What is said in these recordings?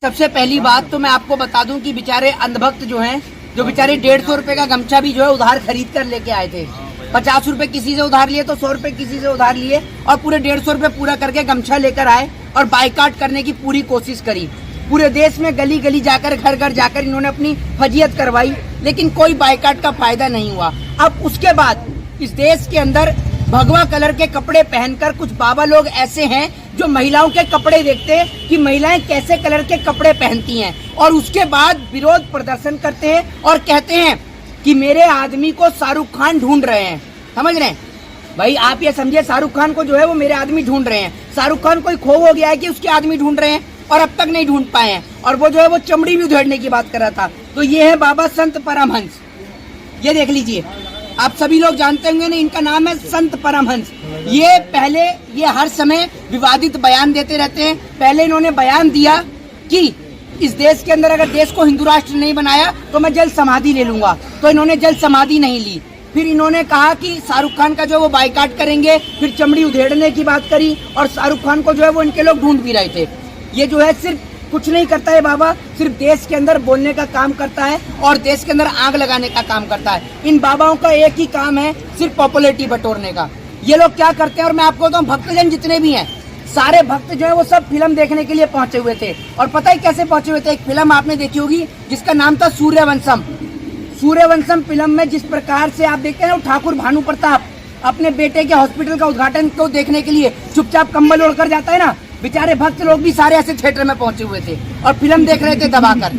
सबसे पहली बात तो मैं आपको बता दूं कि बेचारे अंधभक्त जो हैं, जो बेचारे 150 रुपए का गमछा भी जो है उधार खरीद कर लेके आए थे। 50 रुपए किसी से उधार लिए तो 100 रुपए किसी से उधार लिए और पूरे 150 रुपए पूरा करके गमछा लेकर आए और बाइकाट करने की पूरी कोशिश करी। पूरे देश में गली गली जाकर, घर घर जाकर इन्होंने अपनी फजीयत करवाई, लेकिन कोई बाइकाट का फायदा नहीं हुआ। अब उसके बाद इस देश के अंदर भगवा कलर के कपड़े पहनकर कुछ बाबा लोग ऐसे हैं जो महिलाओं के कपड़े देखते हैं कि महिलाएं कैसे कलर के कपड़े पहनती हैं और उसके बाद विरोध प्रदर्शन करते हैं और कहते हैं कि मेरे आदमी को शाहरुख खान ढूंढ रहे हैं। समझ रहे हैं भाई, आप ये समझिए शाहरुख खान को जो है वो मेरे आदमी ढूंढ रहे हैं। शाहरुख खान कोई खो हो गया है कि उसके आदमी ढूंढ रहे हैं और अब तक नहीं ढूंढ पाए हैं। और वो जो है वो चमड़ी भी उधेड़ने की बात कर रहा था। तो ये है बाबा संत परमहंस, ये देख लीजिए, आप सभी लोग जानते होंगे ना, इनका नाम है संत परमहंस। ये हर समय विवादित बयान देते रहते हैं। पहले इन्होंने बयान दिया कि इस देश के अंदर अगर देश को हिंदू राष्ट्र नहीं बनाया तो मैं जल समाधि ले लूंगा, तो इन्होंने जल समाधि नहीं ली। फिर इन्होंने कहा कि शाहरुख खान का जो वो बाइकाट करेंगे, फिर चमड़ी उधेड़ने की बात करी और शाहरुख खान को जो है वो इनके लोग ढूंढ भी रहे थे। ये जो है सिर्फ कुछ नहीं करता है बाबा, सिर्फ देश के अंदर बोलने का काम करता है और देश के अंदर आग लगाने का काम करता है। इन बाबाओं का एक ही काम है, सिर्फ पॉपुलैरिटी बटोरने का। ये लोग क्या करते हैं और मैं आपको बताऊं, भक्तजन जितने भी हैं, सारे भक्त जो है वो सब फिल्म देखने के लिए पहुंचे हुए थे। और पता है कैसे पहुंचे हुए थे? एक फिल्म आपने देखी होगी जिसका नाम था सूर्यवंशम। सूर्यवंशम फिल्म में जिस प्रकार से आप देखते हैं ना, ठाकुर भानु प्रताप अपने बेटे के हॉस्पिटल का उद्घाटन को देखने के लिए चुपचाप कंबल ओढ़कर जाता है ना, बेचारे भक्त लोग भी सारे ऐसे थिएटर में पहुंचे हुए थे और फिल्म देख रहे थे दबाकर।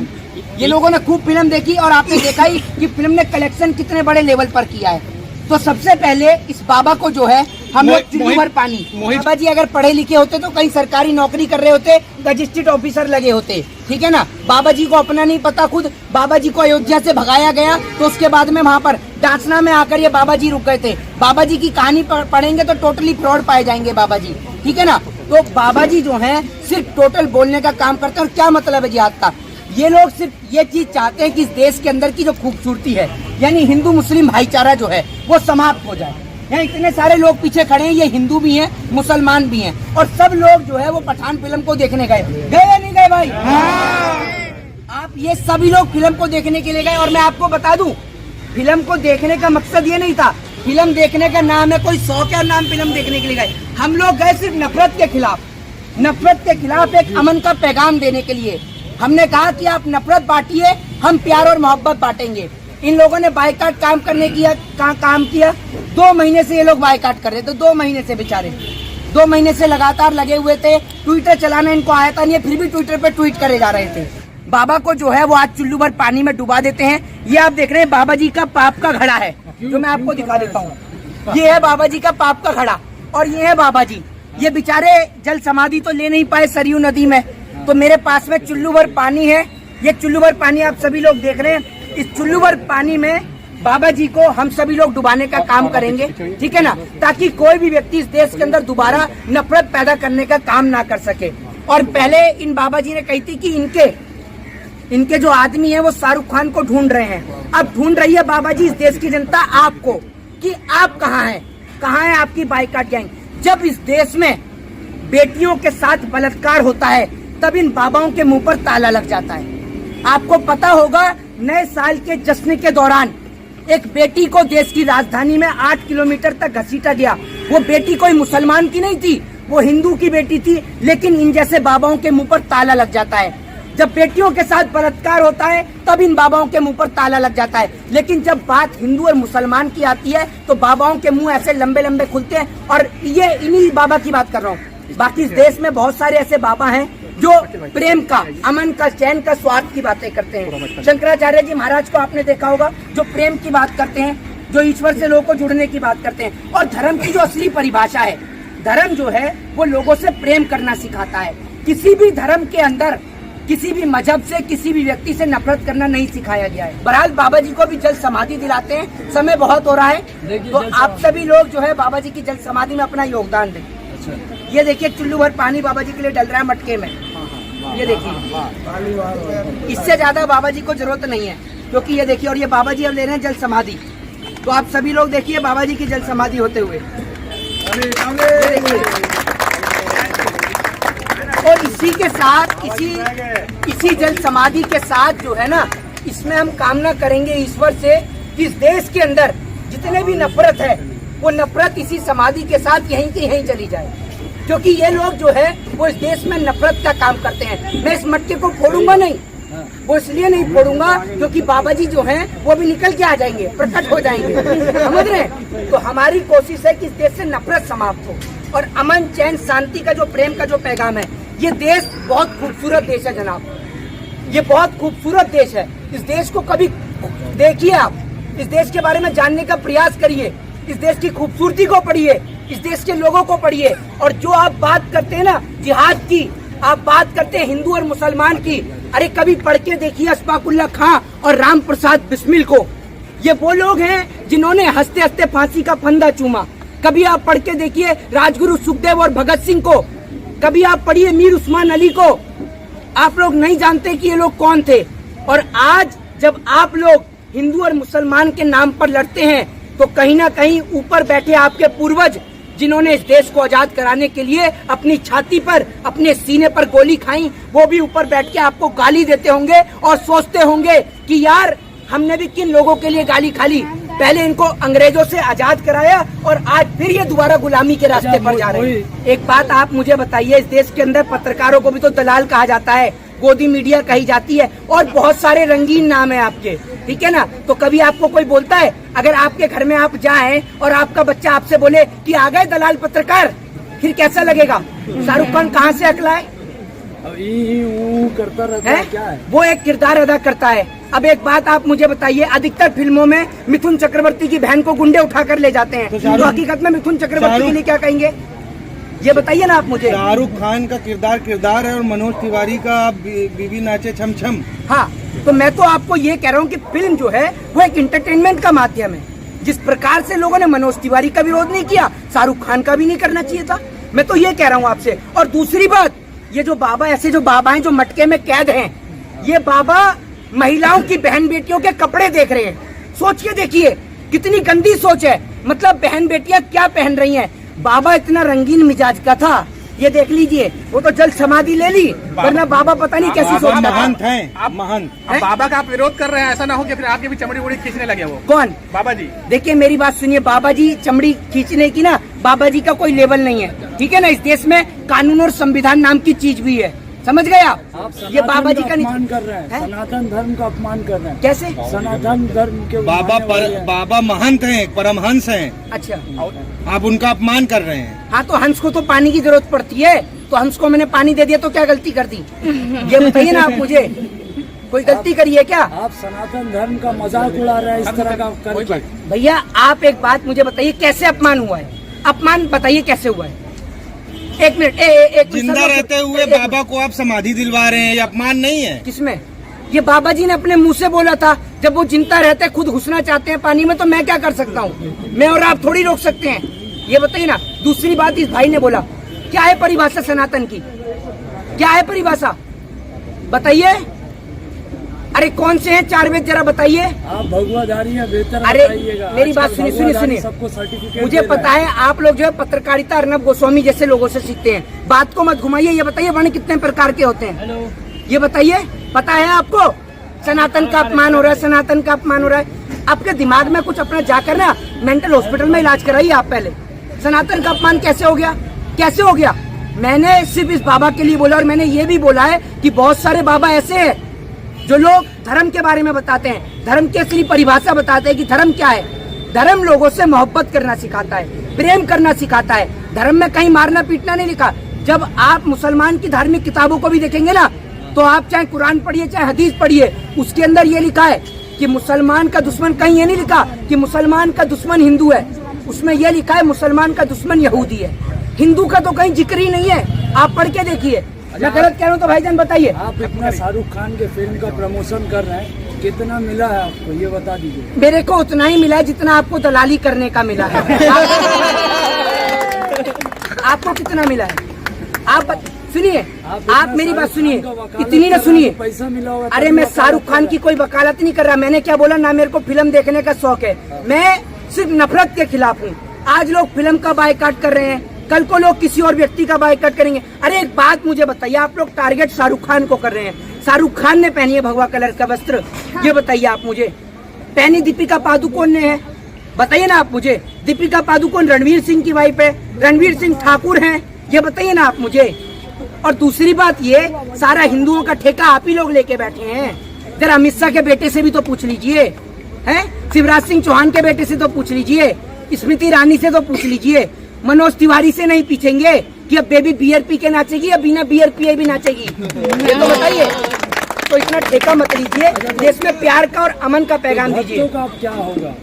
ये लोगों ने खूब फिल्म देखी और आपने देखा ही कि फिल्म ने कलेक्शन कितने बड़े लेवल पर किया है। तो सबसे पहले इस बाबा को जो है हम लोग चुल्लू भर पानी, बाबा जी अगर पढ़े लिखे होते तो कहीं सरकारी नौकरी कर रहे होते, रजिस्ट्रेट ऑफिसर लगे होते, ठीक है ना। बाबा जी को अपना नहीं पता, खुद बाबा जी को अयोध्या से भगाया गया तो उसके बाद में वहाँ पर डांसना में आकर ये बाबा जी रुक गए थे। बाबा जी की कहानी पढ़ेंगे तो टोटली फ्रॉड पाए जाएंगे बाबा जी, ठीक है ना। तो बाबा जी जो हैं सिर्फ टोटल बोलने का काम करते हैं। और क्या मतलब है जिहाद का? ये लोग सिर्फ ये चीज चाहते हैं कि इस देश के अंदर की जो खूबसूरती है, यानी हिंदू मुस्लिम भाईचारा जो है वो समाप्त हो जाए। यहाँ इतने सारे लोग पीछे खड़े हैं, ये हिंदू भी हैं, मुसलमान भी हैं, और सब लोग जो है वो पठान फिल्म को देखने गए या नहीं गए भाई? आप ये सभी लोग फिल्म को देखने के लिए गए। और मैं आपको बता दूं, फिल्म को देखने का मकसद ये नहीं था, फिल्म देखने का नाम है कोई शौक है, नाम फिल्म देखने के लिए गए। हम लोग गए सिर्फ नफरत के खिलाफ एक अमन का पैगाम देने के लिए। हमने कहा कि आप नफरत बांटिए, हम प्यार और मोहब्बत बांटेंगे। इन लोगों ने बाइकाट काम किया 2 महीने से ये लोग बाइकाट कर रहे थे। 2 महीने से बेचारे 2 महीने से लगातार लगे हुए थे। ट्विटर चलाना इनको आता नहीं है, फिर भी ट्विटर पे ट्वीट करे जा रहे थे। बाबा को जो है वो आज चुल्लू भर पानी में डुबा देते हैं। ये आप देख रहे हैं बाबा जी का पाप का घड़ा है, जो मैं आपको दिखा देता हूँ। ये है बाबा जी का पाप का घड़ा और ये है बाबा जी। ये बेचारे जल समाधि तो ले नहीं पाए सरयू नदी में, तो मेरे पास में चुल्लू भर पानी है। ये चुल्लू भर पानी आप सभी लोग देख रहे हैं। इस चुल्लू भर पानी में बाबा जी को हम सभी लोग डुबाने का काम करेंगे, ठीक है ना, ताकि कोई भी व्यक्ति इस देश के अंदर दोबारा नफरत पैदा करने का काम ना कर सके। और पहले इन बाबा जी ने कही थी कि इनके जो आदमी है वो शाहरुख खान को ढूंढ रहे हैं। अब ढूंढ रही है बाबा जी इस देश की जनता आपको कि आप कहाँ हैं, कहाँ है आपकी बाइकाट गैंग। जब इस देश में बेटियों के साथ बलात्कार होता है तब इन बाबाओं के मुंह पर ताला लग जाता है। आपको पता होगा, नए साल के जश्न के दौरान एक बेटी को देश की राजधानी में 8 किलोमीटर तक घसीटा गया। वो बेटी कोई मुसलमान की नहीं थी, वो हिंदू की बेटी थी, लेकिन इन जैसे बाबाओं के मुंह पर ताला लग जाता है। जब बेटियों के साथ बलात्कार होता है तब इन बाबाओं के मुंह पर ताला लग जाता है, लेकिन जब बात हिंदू और मुसलमान की आती है तो बाबाओं के मुंह ऐसे लंबे लंबे खुलते हैं। और ये इन्हीं बाबा की बात कर रहा हूँ। बाकी इस देश में बहुत सारे ऐसे बाबा हैं जो प्रेम का, अमन का, चैन का, स्वार्थ की बातें करते हैं। शंकराचार्य जी महाराज को आपने देखा होगा, जो प्रेम की बात करते हैं, जो ईश्वर से लोगों को जुड़ने की बात करते हैं। और धर्म की जो असली परिभाषा है, धर्म जो है वो लोगों से प्रेम करना सिखाता है। किसी भी धर्म के अंदर किसी भी मजहब से, किसी भी व्यक्ति से नफरत करना नहीं सिखाया गया है। बहरहाल बाबा जी को भी जल समाधि दिलाते हैं। समय बहुत हो रहा है, तो आप सभी लोग जो है बाबा जी की जल समाधि में अपना योगदान दें। ये देखिए चुल्लू भर पानी बाबा जी के लिए डल रहा है मटके में, ये देखिए। इससे ज्यादा बाबा जी को जरूरत नहीं है, क्योंकि ये देखिए, और ये बाबा जी अब ले रहे हैं जल समाधि। तो आप सभी लोग देखिए बाबा जी की जल समाधि होते हुए। और इसी के साथ इसी जल समाधि के साथ जो है ना, इसमें हम कामना करेंगे ईश्वर से कि इस देश के अंदर जितने भी नफरत है वो नफरत इसी समाधि के साथ यहीं की यहीं चली जाए, क्योंकि ये लोग जो है वो इस देश में नफरत का काम करते हैं। मैं इस मटके को फोड़ूंगा नहीं, वो इसलिए नहीं फोड़ूंगा क्योंकि बाबा जी जो हैं वो भी निकल के आ जाएंगे, प्रकट हो जाएंगे, समझ रहे हैं। तो हमारी कोशिश है कि इस देश से नफरत समाप्त हो और अमन चैन शांति का जो प्रेम का जो पैगाम है। ये देश बहुत खूबसूरत देश है जनाब, ये बहुत खूबसूरत देश है। इस देश को कभी देखिए, आप इस देश के बारे में जानने का प्रयास करिए, इस देश की खूबसूरती को पढ़िए, इस देश के लोगों को पढ़िए। और जो आप बात करते हैं ना जिहाद की, आप बात करते हैं हिंदू और मुसलमान की, अरे कभी पढ़ के देखिए अशफाकुल्ला खां और राम प्रसाद बिस्मिल को। ये वो लोग हैं जिन्होंने हंसते हंसते फांसी का फंदा चूमा। कभी आप पढ़ के देखिए राजगुरु सुखदेव और भगत सिंह को, कभी आप पढ़िए मीर उस्मान अली को। आप लोग नहीं जानते कि ये लोग कौन थे। और आज जब आप लोग हिंदू और मुसलमान के नाम पर लड़ते हैं तो कहीं ना कहीं ऊपर बैठे आपके पूर्वज जिन्होंने इस देश को आजाद कराने के लिए अपनी छाती पर, अपने सीने पर गोली खाई, वो भी ऊपर बैठ के आपको गाली देते होंगे और सोचते होंगे कि यार हमने भी किन लोगों के लिए गाली खा ली। पहले इनको अंग्रेजों से आजाद कराया और आज फिर ये दोबारा गुलामी के रास्ते पर जा रहे हैं। एक बात आप मुझे बताइए, इस देश के अंदर पत्रकारों को भी तो दलाल कहा जाता है, गोदी मीडिया कही जाती है और बहुत सारे रंगीन नाम है आपके, ठीक है ना। तो कभी आपको कोई बोलता है, अगर आपके घर में आप जाएं और आपका बच्चा आपसे बोले कि आ गए दलाल पत्रकार, फिर कैसा लगेगा? शाहरुख खान कहाँ से अकलाए? करता रहता है, क्या है? वो एक किरदार अदा करता है। अब एक बात आप मुझे बताइए, अधिकतर फिल्मों में मिथुन चक्रवर्ती की बहन को गुंडे उठाकर ले जाते हैं, तो हकीकत में मिथुन चक्रवर्ती के लिए क्या कहेंगे? ये बताइए ना आप मुझे। शाहरुख खान का किरदार है और मनोज तिवारी का बीवी नाचे छम छम। हाँ, तो मैं तो आपको ये कह रहा हूँ कि फिल्म जो है वो एक एंटरटेनमेंट का माध्यम है। जिस प्रकार से लोगों ने मनोज तिवारी का विरोध नहीं किया, शाहरुख खान का भी नहीं करना चाहिए था। मैं तो ये कह रहा हूँ आपसे। और दूसरी बात, ये जो बाबा, ऐसे जो बाबा हैं जो मटके में कैद हैं, ये बाबा महिलाओं की बहन बेटियों के कपड़े देख रहे हैं। सोच के देखिए कितनी गंदी सोच है। मतलब बहन बेटियां क्या पहन रही हैं। बाबा इतना रंगीन मिजाज का था, ये देख लीजिए, वो तो जल समाधि ले ली, वरना बाबा पता नहीं कैसी सोचता था। महंत हैं, आप महंत। अब बाबा का आप विरोध कर रहे हैं, ऐसा ना हो कि फिर आपकी भी चमड़ी उड़ी खींचने लगे वो। कौन? बाबा जी। देखिए मेरी बात सुनिए, बाबा जी चमड़ी खींचने की ना, बाबा जी का कोई लेवल नहीं है, ठीक है ना। इस देश में कानून और संविधान नाम की चीज भी है, समझ गए आप? ये बाबा जी का अपमान कर रहे हैं, सनातन धर्म का अपमान कर रहे हैं। कैसे? सनातन धर्म के बाबा महंत हैं, परमहंस हैं। अच्छा, आप उनका अपमान कर रहे हैं। हाँ, तो हंस को तो पानी की जरूरत पड़ती है, तो हंस को मैंने पानी दे दिया तो क्या गलती कर दी? ये बताइए ना आप मुझे, कोई गलती करी है क्या? आप सनातन धर्म का मजाक उड़ा रहे हैं इस तरह का करके। भैया आप एक बात मुझे बताइए, कैसे अपमान हुआ है? अपमान बताइए कैसे हुआ है? एक मिनट, एक जिंदा रहते हुए बाबा को आप समाधि दिलवा रहे हैं, ये अपमान नहीं है? किसमें? ये बाबा जी ने अपने मुंह से बोला था। जब वो जिंदा रहते खुद घुसना चाहते हैं पानी में, तो मैं क्या कर सकता हूँ? मैं और आप थोड़ी रोक सकते हैं? ये बताइए ना। दूसरी बात, इस भाई ने बोला, क्या है परिभाषा सनातन की? क्या है परिभाषा बताइए? अरे कौन से हैं चार वेद, जरा बताइए। आप भगवाधारी हैं, बेहतर अरे मेरी बात सुनिए, सबको सर्टिफिकेट मुझे पता है आप लोग जो है पत्रकारिता अर्नब गोस्वामी जैसे लोगों से सीखते हैं। बात को मत घुमाइए। ये बताइए वर्ण कितने प्रकार के होते हैं? ये बताइए, पता है आपको? सनातन का अपमान हो रहा है, सनातन का अपमान हो रहा है। आपके दिमाग में कुछ अपना जाकर ना मेंटल हॉस्पिटल में इलाज कराइए आप पहले। सनातन का अपमान कैसे हो गया? कैसे हो गया? मैंने सिर्फ इस बाबा के लिए बोला, और मैंने ये भी बोला है कि बहुत सारे बाबा ऐसे हैं जो लोग धर्म के बारे में बताते हैं, धर्म की असली परिभाषा बताते हैं कि धर्म क्या है। धर्म लोगों से मोहब्बत करना सिखाता है, प्रेम करना सिखाता है। धर्म में कहीं मारना पीटना नहीं लिखा। जब आप मुसलमान की धार्मिक किताबों को भी देखेंगे ना, तो आप चाहे कुरान पढ़िए चाहे हदीस पढ़िए, उसके अंदर ये लिखा है कि मुसलमान का दुश्मन, कहीं ये नहीं लिखा कि मुसलमान का दुश्मन हिंदू है, उसमें यह लिखा है मुसलमान का दुश्मन यहूदी है। हिंदू का तो कहीं जिक्र ही नहीं है, आप पढ़ के देखिए। मैं गलत कह रहा हूँ तो भाईजान बताइए। आप इतना शाहरुख खान के फिल्म का प्रमोशन कर रहे हैं, कितना मिला है आपको ये बता दीजिए। मेरे को उतना ही मिला है जितना आपको दलाली करने का मिला है। आपको कितना मिला है? आप सुनिए, आप मेरी बात सुनिए, इतनी ना सुनिए। पैसा मिला होगा। अरे मैं शाहरुख खान की कोई वकालत नहीं कर रहा। मैंने क्या बोला ना, मेरे को फिल्म देखने का शौक है। मैं सिर्फ नफरत के खिलाफ हूँ। आज लोग फिल्म का बायकॉट कर रहे हैं, कल को लोग किसी और व्यक्ति का बायकॉट करेंगे। अरे एक बात मुझे बताइए, आप लोग टारगेट शाहरुख खान को कर रहे हैं। शाहरुख खान ने पहनी है भगवा कलर का वस्त्र, ये बताइए आप मुझे। पहनी दीपिका पादुकोण ने है, बताइए ना आप मुझे। दीपिका पादुकोण रणवीर सिंह की वाइफ है, रणवीर सिंह ठाकुर हैं, ये बताइए ना आप मुझे। और दूसरी बात ये, सारा हिंदुओं का ठेका आप ही लोग लेके बैठे हैं। जरा अमित शाह के बेटे से भी तो पूछ लीजिए, हैं? शिवराज सिंह चौहान के बेटे से तो पूछ लीजिए, स्मृति ईरानी से तो पूछ लीजिए, मनोज तिवारी से नहीं पूछेंगे कि अब बेबी बियर पी के नाचेगी या बिना बियर पिए भी नाचेगी, ये तो बताइए। तो इतना ठेका मत लीजिए, देश में प्यार का और अमन का पैगाम दीजिए। भक्तों का क्या होगा?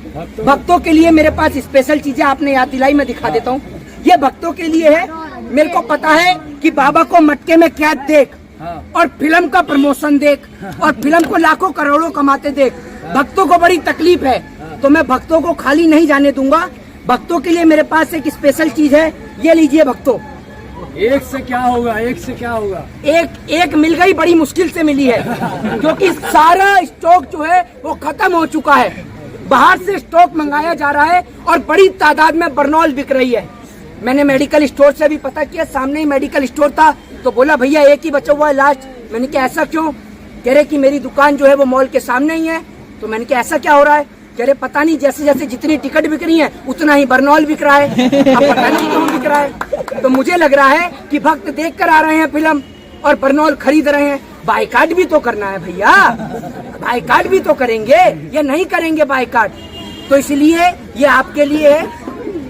भक्तों के लिए मेरे पास स्पेशल चीजें आपने याद दिलाई, मैं दिखा देता हूँ। ये भक्तों के लिए है। मेरे को पता है कि बाबा को मटके में कैद देख और फिल्म का प्रमोशन देख और फिल्म को लाखों करोड़ों कमाते देख, भक्तों को बड़ी तकलीफ है। तो मैं भक्तों को खाली नहीं जाने दूंगा। भक्तों के लिए मेरे पास एक स्पेशल चीज है, ये लीजिए भक्तों। एक से क्या होगा? एक से क्या होगा? एक मिल गई, बड़ी मुश्किल से मिली है, क्योंकि सारा स्टॉक जो है वो खत्म हो चुका है। बाहर से स्टॉक मंगाया जा रहा है और बड़ी तादाद में बर्नॉल बिक रही है। मैंने मेडिकल स्टोर से भी पता किया, सामने ही मेडिकल स्टोर था, तो बोला भैया एक ही बचा हुआ है लास्ट। मैंने कहा ऐसा क्यों? कह रहे कि मेरी दुकान जो है वो मॉल के सामने ही है। तो मैंने कहा ऐसा क्या हो रहा है? कह रहे पता नहीं, जैसे जैसे जितनी टिकट बिक रही है उतना ही बर्नॉल बिक रहा है। अब पता नहीं क्यों बिक रहा है। तो मुझे लग रहा है कि भक्त देख कर आ रहे हैं फिल्म और बर्नॉल खरीद रहे हैं। बायकाट भी तो करना है भैया, बायकाट भी तो करेंगे या नहीं करेंगे बायकाट? तो इसलिए ये आपके लिए है,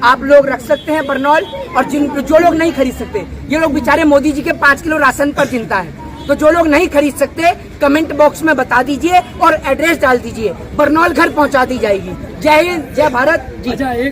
आप लोग रख सकते हैं बर्नॉल। और जो लोग नहीं खरीद सकते, ये लोग बेचारे मोदी जी के 5 किलो राशन पर चिंता है, तो जो लोग नहीं खरीद सकते कमेंट बॉक्स में बता दीजिए और एड्रेस डाल दीजिए, बर्नॉल घर पहुंचा दी जाएगी। जय हिंद, जय भारत जी। अच्छा,